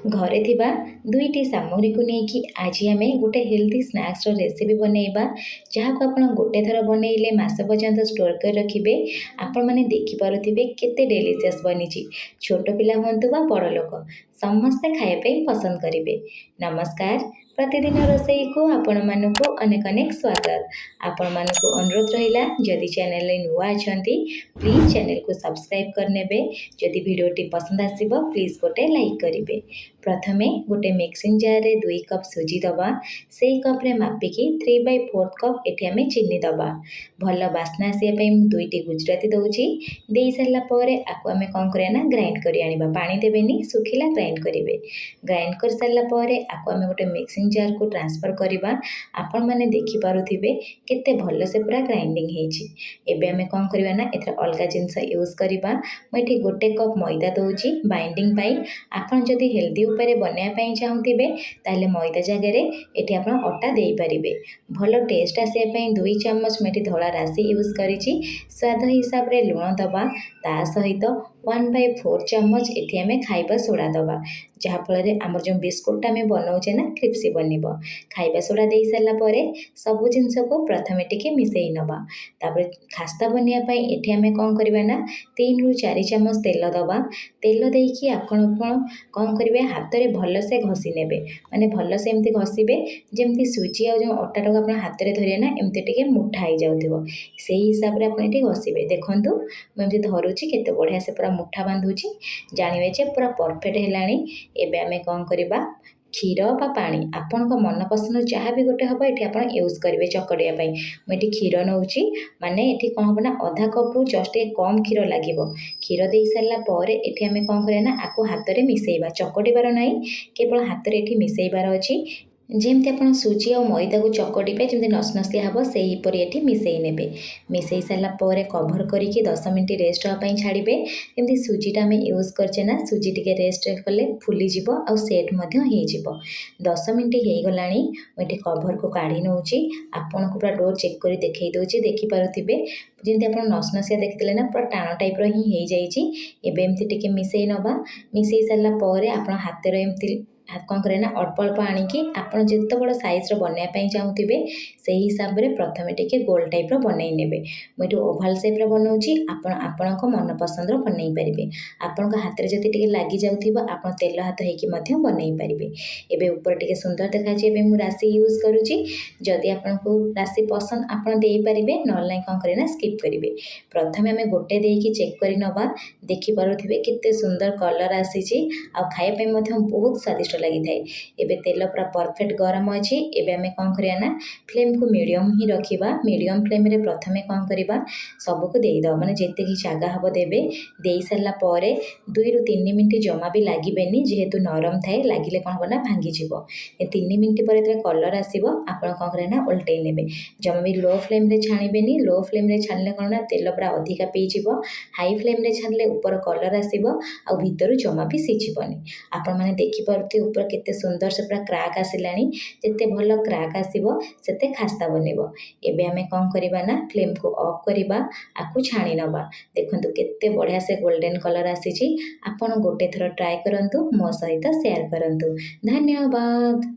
घरे थिबा दुईटी सामग्री को लेकिन आज आम गोटे हेल्दी स्नैक्स रेसिपी बनैबा जहाँ को आप गोटे थर बनइले मास पर्यंत स्टोर कर रखिए। आपण मैंने देखिपे केते डेलीशियस बनी। छोट पिला हूँ बा बड़ लोक समस्ते खायापी पसंद करेंगे। नमस्कार, प्रतिदिन रोसई को आपण मानक अनेक अनेक स्वागत। आपण मानक अनुरोध रहा जदि चैनल नुआ अच्छा प्लीज चैनल को सब्सक्राइब करने। जदि वीडियोटी पसंद आसब प्लीज गोटे लाइक करेंगे। प्रथमे गोटे मिक्सिंग जार रे 2 कप सुजी दबा। से कप रे मापिकी 3/4 कप एठी आमे चीनी दबा। भल बास्ना आसिया 2टी गुजराती दउची। दे सारा पर आपको आमे कौन करिया ना ग्राइंड करी आनिबा। पानी देबेनी, सुखिला ग्राइंड करेंगे। ग्राइंड कर सारा पर आपको आमे गोटे मिक्सिंग जार को ट्रांसफर करवा। आपण माने देखि पारुथिबे केते भल से पूरा ग्राइंडिंग हेची। एबे आमे कौन करवा ना एथरा अलगा जिंस यूज करवा। मैं एठी गोटे कप मैदा दउची बाइंडिंग पाई। आपण जदि हेल्दी उपाय बनवाई चाहूथे ताले मैदा जगह एठी आपण अटा दे पारिबे। भल टेस्ट आसिया 2 चम्मच मैं धला राशि यूज करिछि। स्वाद हिसाब रे लुण दबा। ता सहित 1/4 चम्मच एठी आमे खाइबा सोडा दबा। जहाँफल आम जो बिस्कुटा आम बनाऊे ना क्रिप्सी बनब। खाइबा सोडा दे सारा पर सबू जिनस को प्रथमे टिके मिसई नवा। तापर खास्ता बनवाई एठी आमे कौन करवा ना 3 ରୁ 4 चम्मच तेल दबा। तेल देकी आपण कौन करेंगे हाथ में भल से घसी ने माने भल से एमती घसबे जमती सुजी आ जो अटा टाक हाथ में धरिए ना एमती टे मुठा हो जाऊ से हिसाब से आपड़ी घसबे। देखूँ मुझे धरुची केते बढ़िया से पूरा मुठा बांधुची जानवे जे पूरा परफेक्ट है। एबे आमे कौन करवा क्षीर बा पानी आपण मन पसंद जहाँ भी गोटे हम ये आप यूज करेंगे चकड़िया। मुझे क्षीर नौची माने ये कौन हम ना आधा कप रु जस्ट कम क्षीर लगे। क्षीर दे सारा पर ये आम कौन करें ना आपको हाथ में मिसेबा। चकटिबार ना केवल हाथ में ये मिसेबार अच्छी। जमती आप सुजी और मैदा को चकटिबे जमी नसनसिया हम से हीपर ये मिसई ने। मिसई सारा पर कभर करके 10 मिनट रेस्ट हाँपाई छाड़े। जमी सुजीटा आम यूज करचे ना सुजी टे रेस्ट कले फुलीज आ सेट हो 10 मिनट हो गला। मुझे कभर को काढ़ी नौची आपन को पूरा डोर चेक कर देखई दूसरी देखिपे जमी आप नसनसिया देखते ना पूरा टाण टाइप ही एमती टे मिसई नवा। मिसई सारा पर आप हाथ एमती कौन करें ना अल्प अल्प आणिकी आप जिते बड़ सैज्र बनवाई चाहूथे से हिसाब से प्रथम टे गोल टाइप बनई ने। मुझे ओभाल सेप्रे बनाऊँगी आपण मन पसंद बनई पारे। आपण हाथ में जब टे लगी जाऊँ आप तेल हाथ होगी बनई पारे। एबे ऊपर टे सुंदर देखा मुझे राशि यूज करुँची। जदि आपन को राशि पसंद आप पारे ना कौन करें ना स्किप करेंगे। प्रथम आम गोटे देकी चेक कर नवा। देखिपे केते सुंदर कलर आसी खायापी बहुत स्वादिष्ट लगी था। एबे तेल पूरा परफेक्ट गरम अच्छी। एबे आमे कौन करिया ना फ्लेम को मीडियम ही रखिबा। मीडियम फ्लेम रे प्रथमे कौन करिबा सबको देईदो माने जेते की जगह हबो देबे। देई सारा पर 2 ରୁ 3 मिनट जमा भी लागिबेनी जेहेतु नरम थाए लागिले कौन हबो ना भांगी जिवो। 3 मिनट पर जेते कलर आसीबो आपण कौन करे ना उल्टै नेबे। जमा भी लो फ्लेम रे छाणीबेनी। लो फ्लेम रे छाणले कौन ना तेल पूरा अधिका पी जिवो। हाई फ्लेम रे छाणले ऊपर कलर आसीबो आ भीतर जमा भी सिझिबोनी। आपण माने देखि परथि ऊपर केते सुंदर से पूरा क्राक आसिलानी। जेते भल क्राक आसीबो सेते खास्ता बनिबो। एबे आमे कौन करिबा ना फ्लेम को ऑफ करिबा आकु छाणी नबा। देखंतु केते बढ़िया से गोल्डन कलर आसीची। आपण गोटे थर ट्राई करंतु मो सहित शेयर करंतु। धन्यवाद।